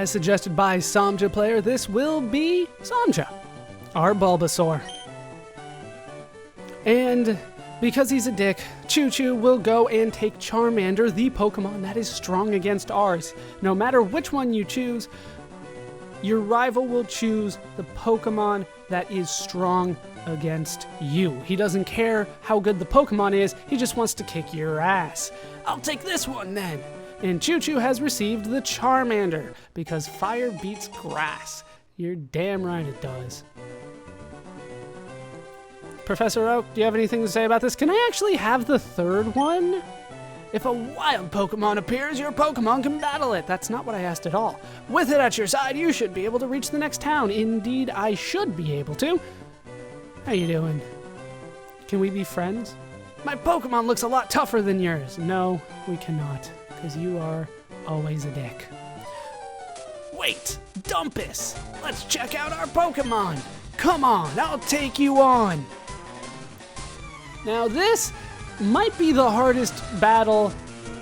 As suggested by Samja player, this will be Samja, our Bulbasaur. And because he's a dick, Chu-Chu will go and take Charmander, the Pokemon that is strong against ours. No matter which one you choose, your rival will choose the Pokemon that is strong against you. He doesn't care how good the Pokemon is, he just wants to kick your ass. I'll take this one then. And Chu-Chu has received the Charmander, because fire beats grass. You're damn right it does. Professor Oak, do you have anything to say about this? Can I actually have the third one? If a wild Pokemon appears, your Pokemon can battle it. That's not what I asked at all. With it at your side, you should be able to reach the next town. Indeed, I should be able to. How you doing? Can we be friends? My Pokemon looks a lot tougher than yours. No, we cannot, because you are always a dick. Wait, Dumpus! Let's check out our Pokemon! Come on, I'll take you on! Now this might be the hardest battle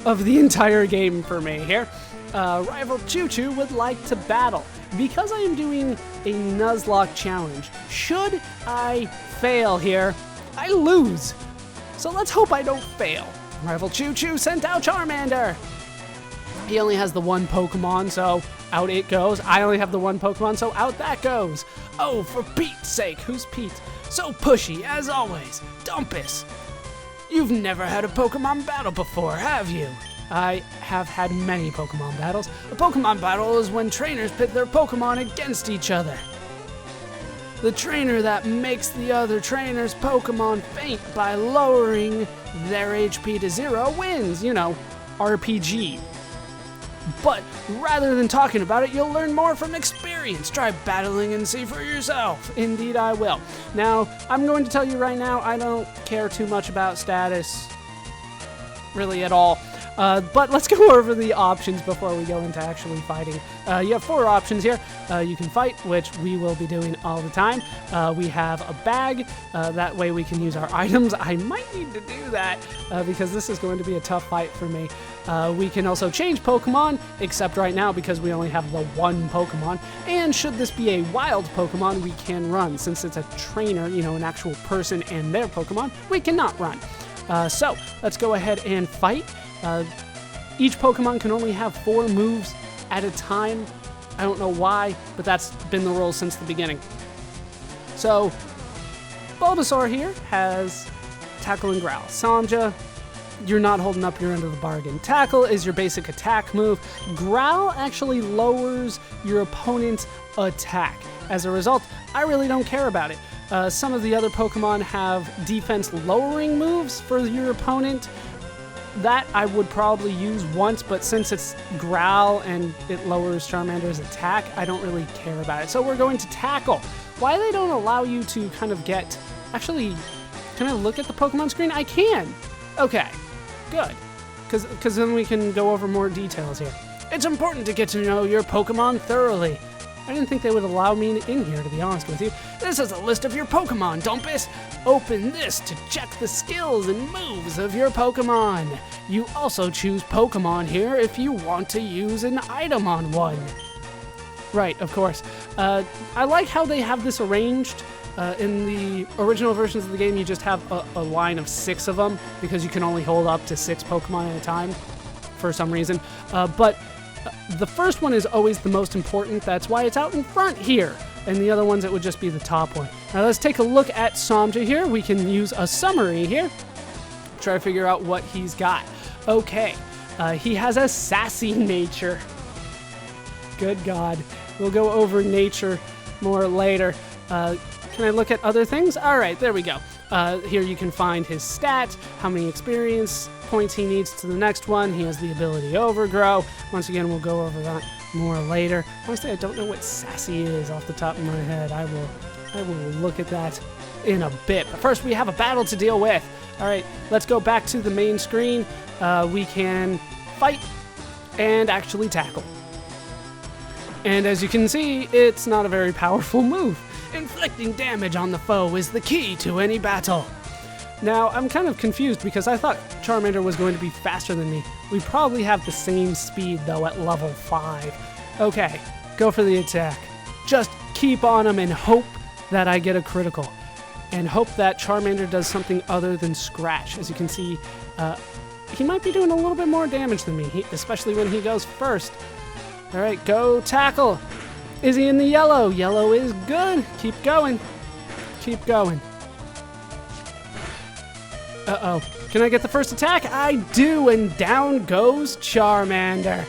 of the entire game for me here. Rival Chu-Chu would like to battle. Because I am doing a Nuzlocke challenge, should I fail here, I lose. So let's hope I don't fail. Rival Chu-Chu sent out Charmander. He only has the one Pokemon, so out it goes. I only have the one Pokemon, so out that goes. Oh, for Pete's sake, who's Pete? So pushy, as always. Dumpus. You've never had a Pokemon battle before, have you? I have had many Pokemon battles. A Pokemon battle is when trainers pit their Pokemon against each other. The trainer that makes the other trainer's Pokemon faint by lowering their HP to 0 wins. You know, RPG. But rather than talking about it, you'll learn more from experience. Try battling and see for yourself. Indeed, I will. Now, I'm going to tell you right now, I don't care too much about status, really at all. But let's go over the options before we go into actually fighting. You have 4 options here. You can fight, which we will be doing all the time. We have a bag. That way we can use our items. I might need to do that because this is going to be a tough fight for me. We can also change Pokemon, except right now because we only have the one Pokemon. And should this be a wild Pokemon, we can run. Since it's a trainer, you know, an actual person and their Pokemon, we cannot run. So let's go ahead and fight. Each Pokemon can only have 4 moves at a time. I don't know why, but that's been the rule since the beginning. So, Bulbasaur here has Tackle and Growl. Samja, you're not holding up your end of the bargain. Tackle is your basic attack move. Growl actually lowers your opponent's attack. As a result, I really don't care about it. Some of the other Pokemon have defense lowering moves for your opponent. That I would probably use once, but since it's Growl and it lowers Charmander's attack, I don't really care about it. So we're going to Tackle. Why they don't allow you to kind of get... Actually, can I look at the Pokemon screen? I can! Okay, good. Because then we can go over more details here. It's important to get to know your Pokemon thoroughly. I didn't think they would allow me in here, to be honest with you. This is a list of your Pokemon, Dumpus. Open this to check the skills and moves of your Pokemon. You also choose Pokemon here if you want to use an item on one. Right, of course. I like how they have this arranged. In the original versions of the game, you just have a line of 6 of them because you can only hold up to 6 Pokemon at a time for some reason. But the first one is always the most important. That's why it's out in front here. And the other ones, it would just be the top one. Now let's take a look at Samja here. We can use a summary here. Try to figure out what he's got. Okay, he has a sassy nature. Good God. We'll go over nature more later. Can I look at other things? All right, there we go. Here you can find his stats, how many experience points he needs to the next one. He has the ability Overgrow. Once again, we'll go over that more later. Honestly, I don't know what sassy is off the top of my head. I will look at that in a bit. But first, we have a battle to deal with. All right, let's go back to the main screen. We can fight and actually tackle. And as you can see, it's not a very powerful move. Inflicting damage on the foe is the key to any battle. Now, I'm kind of confused because I thought Charmander was going to be faster than me. We probably have the same speed, though, at level 5. Okay, go for the attack. Just keep on him and hope that I get a critical. And hope that Charmander does something other than scratch. As you can see, he might be doing a little bit more damage than me, especially when he goes first. All right, go tackle. Is he in the yellow? Yellow is good. Keep going. Keep going. Uh-oh. Can I get the first attack? I do, and down goes Charmander.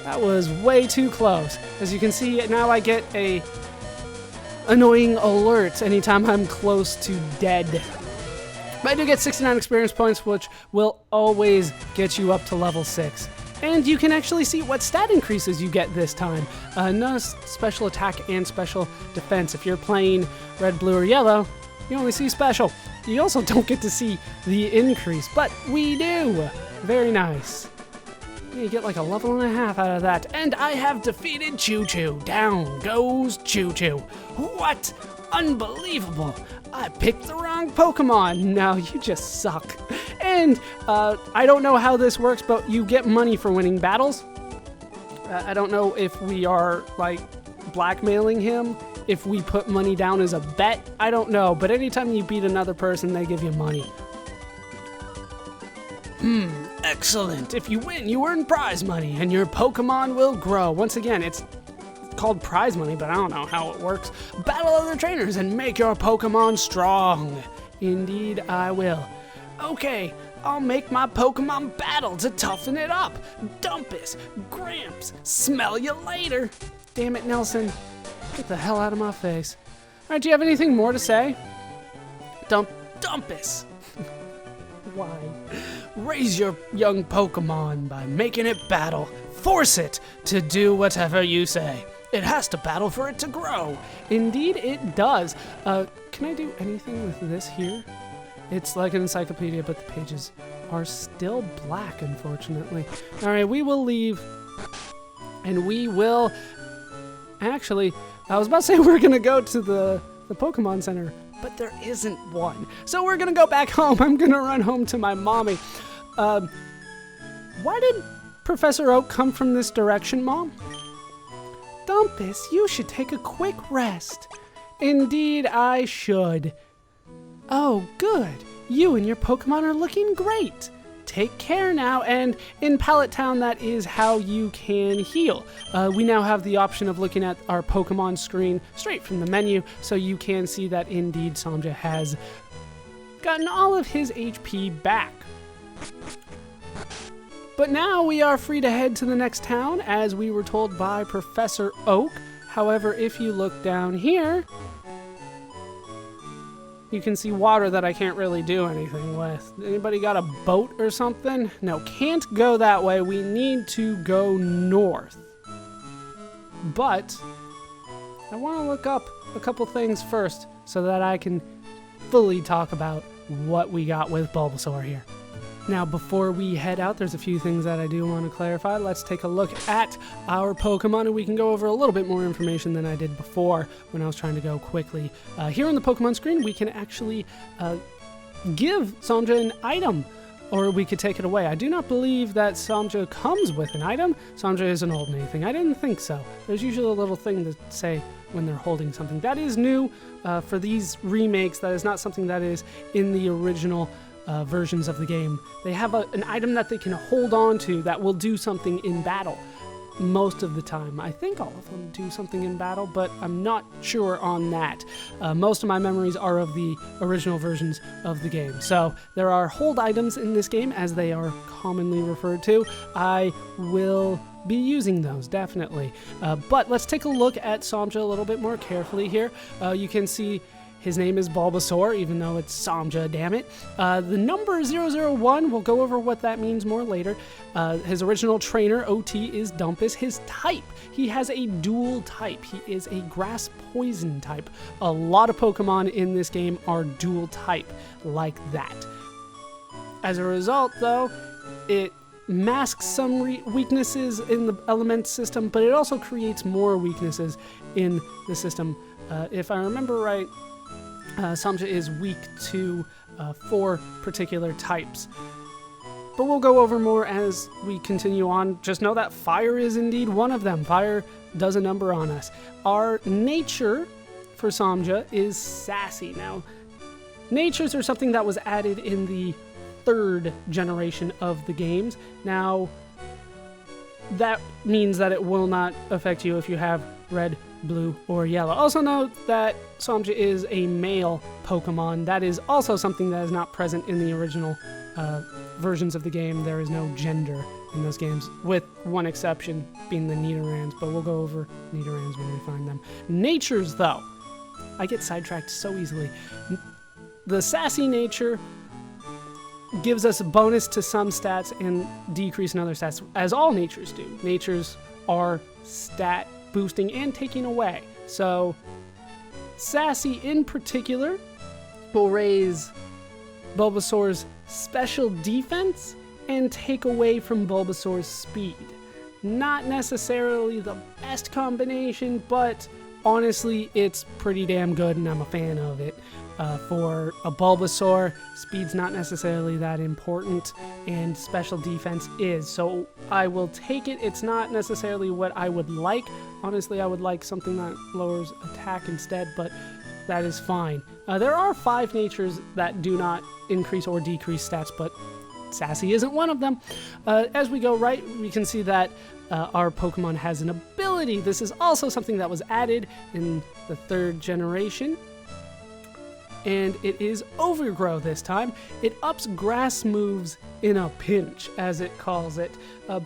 That was way too close. As you can see, now I get a annoying alert anytime I'm close to dead. But I do get 69 experience points, which will always get you up to level 6. And you can actually see what stat increases you get this time. Notice special attack and special defense. If you're playing red, blue, or yellow, you only see special. You also don't get to see the increase, but we do. Very nice. You get like a level and a half out of that. And I have defeated Chu-Chu. Down goes Chu-Chu. What? Unbelievable. I picked the wrong Pokemon. No, you just suck. And I don't know how this works, but you get money for winning battles. I don't know if we are like blackmailing him, if we put money down as a bet. I don't know, but anytime you beat another person, they give you money. Excellent. If you win, you earn prize money, and your Pokemon will grow. Once again, it's called prize money, but I don't know how it works. Battle other trainers and make your Pokemon strong. Indeed, I will. Okay, I'll make my Pokemon battle to toughen it up. Dumpus, Gramps, smell you later. Damn it, Nelson. Get the hell out of my face. All right, do you have anything more to say? Dumpus. Why? Raise your young Pokemon by making it battle. Force it to do whatever you say. It has to battle for it to grow. Indeed, it does. Can I do anything with this here? It's like an encyclopedia, but the pages are still black, unfortunately. All right, we will leave. And we will... Actually, I was about to say we're going to go to the Pokemon Center, but there isn't one. So we're going to go back home. I'm going to run home to my mommy. Why did Professor Oak come from this direction, Mom? Dumpus, you should take a quick rest. Indeed, I should. Oh, good. You and your Pokemon are looking great. Take care now, and in Pallet Town, that is how you can heal. We now have the option of looking at our Pokemon screen straight from the menu, so you can see that indeed Samja has gotten all of his HP back. But now we are free to head to the next town, as we were told by Professor Oak. However, if you look down here, you can see water that I can't really do anything with. Anybody got a boat or something? No, can't go that way. We need to go north. But I want to look up a couple things first so that I can fully talk about what we got with Bulbasaur here. Now, before we head out, there's a few things that I do want to clarify. Let's take a look at our Pokemon, and we can go over a little bit more information than I did before when I was trying to go quickly. Here on the Pokemon screen, we can actually give Samja an item, or we could take it away. I do not believe that Samja comes with an item. Samja isn't holding anything. I didn't think so. There's usually a little thing to say when they're holding something. That is new for these remakes. That is not something that is in the original versions of the game. They have an item that they can hold on to that will do something in battle. Most of the time. I think all of them do something in battle, but I'm not sure on that. Most of my memories are of the original versions of the game. So there are hold items in this game, as they are commonly referred to. I will be using those, definitely. But let's take a look at Samja a little bit more carefully here. You can see his name is Bulbasaur, even though it's Samja, damn it. The number 001, we'll go over what that means more later. His original trainer, OT, is Dumpus. His type, he has a dual type. He is a grass poison type. A lot of Pokemon in this game are dual type like that. As a result, though, it masks some weaknesses in the element system, but it also creates more weaknesses in the system. If I remember right, Samja is weak to 4 particular types. but we'll go over more as we continue on. Just know that fire is indeed one of them. Fire does a number on us. Our nature for Samja is sassy. Now, natures are something that was added in the 3rd generation of the games. Now, that means that it will not affect you if you have red, blue, or yellow. Also note that Samja is a male Pokemon. That is also something that is not present in the original versions of the game. There is no gender in those games, with one exception being the Nidorans, but we'll go over Nidorans when we find them. Natures, though. I get sidetracked so easily. The sassy nature gives us a bonus to some stats and decrease in other stats, as all natures do. Natures are stat boosting and taking away. So, sassy in particular will raise Bulbasaur's special defense and take away from Bulbasaur's speed. Not necessarily the best combination, but honestly, it's pretty damn good, and I'm a fan of it. For a Bulbasaur, speed's not necessarily that important, and special defense is. So I will take it. It's not necessarily what I would like. Honestly, I would like something that lowers attack instead, but that is fine. There are 5 natures that do not increase or decrease stats, but sassy isn't one of them. As we go right, we can see that our Pokemon has an ability. This is also something that was added in the 3rd generation, and it is Overgrow this time. It ups grass moves in a pinch, as it calls it.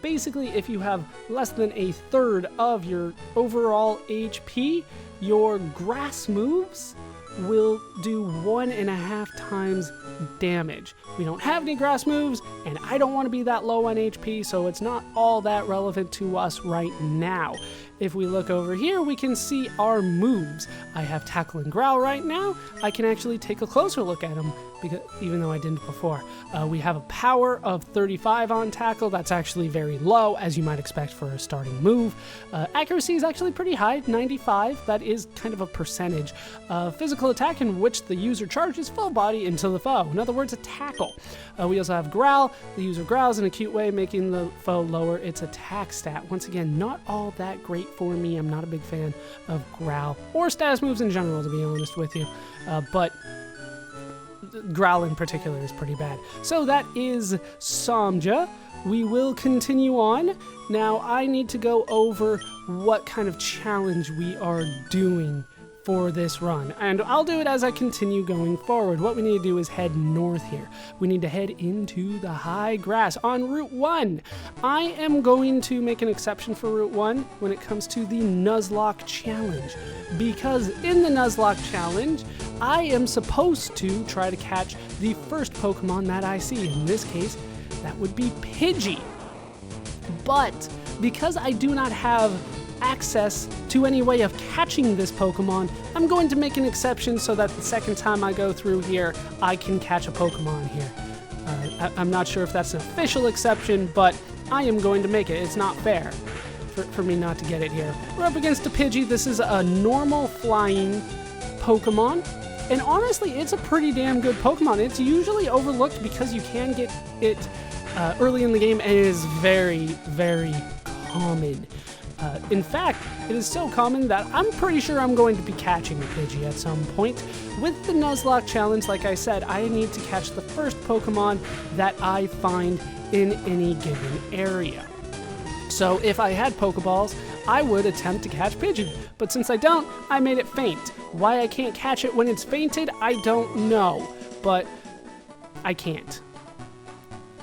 Basically, if you have less than a third of your overall HP, your grass moves will do 1.5 times damage. We don't have any grass moves, and I don't want to be that low on HP, so it's not all that relevant to us right now. If we look over here, we can see our moves. I have Tackle and Growl right now. I can actually take a closer look at them, because even though I didn't before. We have a power of 35 on Tackle. That's actually very low, as you might expect for a starting move. Accuracy is actually pretty high, 95. That is kind of a percentage. Physical attack in which the user charges full body into the foe. In other words, a tackle. We also have Growl. The user growls in a cute way, making the foe lower its attack stat. Once again, not all that great for me. I'm not a big fan of Growl or status moves in general, to be honest with you. But Growl in particular is pretty bad. So that is Samja. We will continue on. Now I need to go over what kind of challenge we are doing for this run, and I'll do it as I continue going forward. What we need to do is head north here. We need to head into the high grass on Route 1. I am going to make an exception for Route 1 when it comes to the Nuzlocke Challenge, because in the Nuzlocke Challenge, I am supposed to try to catch the first Pokemon that I see. In this case, that would be Pidgey. But because I do not have access to any way of catching this Pokemon, I'm going to make an exception so that the second time I go through here, I can catch a Pokemon here. I'm not sure if that's an official exception, but I am going to make it. It's not fair for me not to get it here. We're up against a Pidgey. This is a normal flying Pokemon, and honestly, it's a pretty damn good Pokemon. It's usually overlooked because you can get it early in the game, and it is very, very common. In fact, it is so common that I'm pretty sure I'm going to be catching a Pidgey at some point. With the Nuzlocke Challenge, like I said, I need to catch the first Pokemon that I find in any given area. So if I had Pokeballs, I would attempt to catch Pidgey. But since I don't, I made it faint. Why I can't catch it when it's fainted, I don't know. But I can't.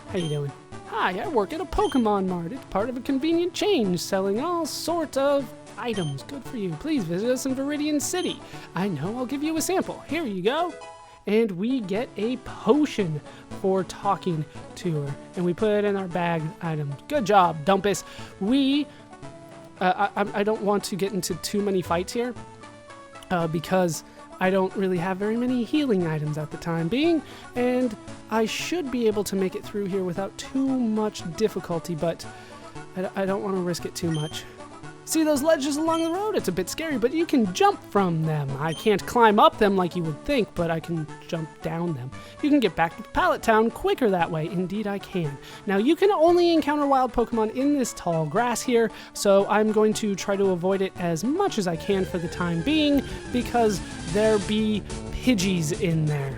How you doing? Hi, I work at a Pokemon Mart. It's part of a convenient chain selling all sorts of items. Good for you. Please visit us in Viridian City. I know, I'll give you a sample. Here you go. And we get a potion for talking to her. And we put it in our bag item. Good job, Dumpus. I don't want to get into too many fights here because I don't really have very many healing items at the time being, and I should be able to make it through here without too much difficulty, but I don't want to risk it too much. See those ledges along the road? It's a bit scary, but you can jump from them. I can't climb up them like you would think, but I can jump down them. You can get back to Pallet Town quicker that way. Indeed, I can. Now, you can only encounter wild Pokemon in this tall grass here, so I'm going to try to avoid it as much as I can for the time being, because there be Pidgeys in there.